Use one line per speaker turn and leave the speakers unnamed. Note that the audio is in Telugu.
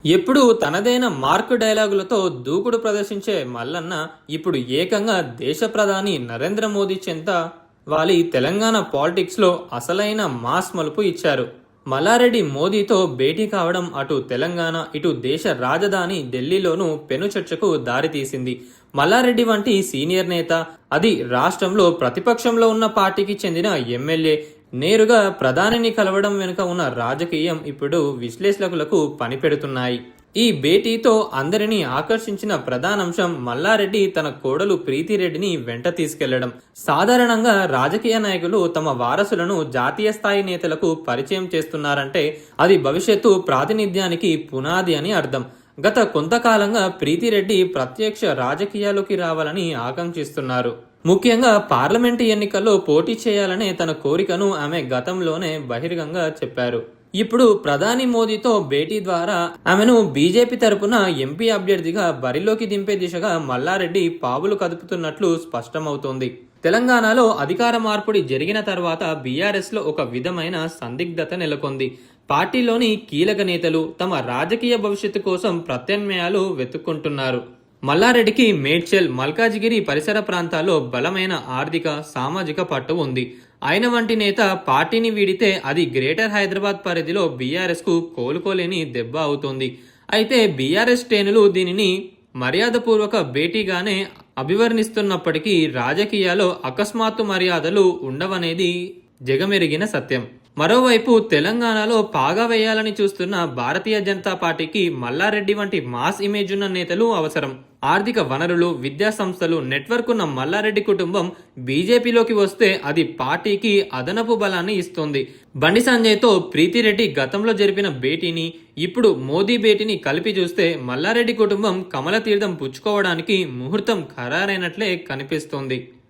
ఎప్పుడూ తనదైన మార్క్ డైలాగులతో దూకుడు ప్రదర్శించే మల్లన్న ఇప్పుడు ఏకంగా దేశ ప్రధాని నరేంద్ర మోదీ చెంత వాలి తెలంగాణ పాలిటిక్స్ లో అసలైన మాస్ మలుపు ఇచ్చారు. మల్లారెడ్డి మోదీతో భేటీ కావడం అటు తెలంగాణ ఇటు దేశ రాజధాని ఢిల్లీలోనూ పెను చర్చకు దారితీసింది. మల్లారెడ్డి వంటి సీనియర్ నేత, అది రాష్ట్రంలో ప్రతిపక్షంలో ఉన్న పార్టీకి చెందిన ఎమ్మెల్యే నేరుగా ప్రధానిని కలవడం వెనుక ఉన్న రాజకీయం ఇప్పుడు విశ్లేషకులకు పనిపెడుతున్నాయి. ఈ భేటీతో అందరినీ ఆకర్షించిన ప్రధానాంశం మల్లారెడ్డి తన కోడలు ప్రీతిరెడ్డిని వెంట తీసుకెళ్లడం. సాధారణంగా రాజకీయ నాయకులు తమ వారసులను జాతీయ స్థాయి నేతలకు పరిచయం చేస్తున్నారంటే అది భవిష్యత్తు ప్రాతినిధ్యానికి పునాది అని అర్థం. గత కొంతకాలంగా ప్రీతిరెడ్డి ప్రత్యక్ష రాజకీయాల్లోకి రావాలని ఆకాంక్షిస్తున్నారు. ముఖ్యంగా పార్లమెంటు ఎన్నికల్లో పోటీ చేయాలనే తన కోరికను ఆమె గతంలోనే బహిరంగంగా చెప్పారు. ఇప్పుడు ప్రధాని మోదీతో భేటీ ద్వారా ఆమెను బీజేపీ తరపున ఎంపీ అభ్యర్థిగా బరిలోకి దింపే దిశగా మల్లారెడ్డి పావులు కదుపుతున్నట్లు స్పష్టమవుతోంది. తెలంగాణలో అధికార మార్పిడి జరిగిన తర్వాత బీఆర్ఎస్ లో ఒక విధమైన సందిగ్ధత నెలకొంది. పార్టీలోని కీలక నేతలు తమ రాజకీయ భవిష్యత్తు కోసం ప్రత్యామ్నాయాలు వెతుక్కుంటున్నారు. మల్లారెడ్డికి మేడ్చల్, మల్కాజిగిరి పరిసర ప్రాంతాల్లో బలమైన ఆర్థిక, సామాజిక పట్టు ఉంది. ఆయన వంటి నేత పార్టీని వీడితే అది గ్రేటర్ హైదరాబాద్ పరిధిలో బీఆర్ఎస్ కు కోలుకోలేని దెబ్బ అవుతోంది. అయితే బీఆర్ఎస్ శ్రేణులు దీనిని మర్యాదపూర్వక భేటీగానే అభివర్ణిస్తున్నప్పటికీ రాజకీయాల్లో అకస్మాత్తు మర్యాదలు ఉండవనేది జగమెరిగిన సత్యం. మరోవైపు తెలంగాణలో పాగా వేయాలని చూస్తున్న భారతీయ జనతా పార్టీకి మల్లారెడ్డి వంటి మాస్ ఇమేజ్ ఉన్న నేతలు అవసరం. ఆర్థిక వనరులు, విద్యా సంస్థలు, నెట్వర్క్ ఉన్న మల్లారెడ్డి కుటుంబం బీజేపీలోకి వస్తే అది పార్టీకి అదనపు బలాన్ని ఇస్తుంది. బండి సంజయ్తో ప్రీతిరెడ్డి గతంలో జరిపిన భేటీని, ఇప్పుడు మోదీ భేటీని కలిపి చూస్తే మల్లారెడ్డి కుటుంబం కమల తీర్థం పుచ్చుకోవడానికి ముహూర్తం ఖరారైనట్లే కనిపిస్తోంది.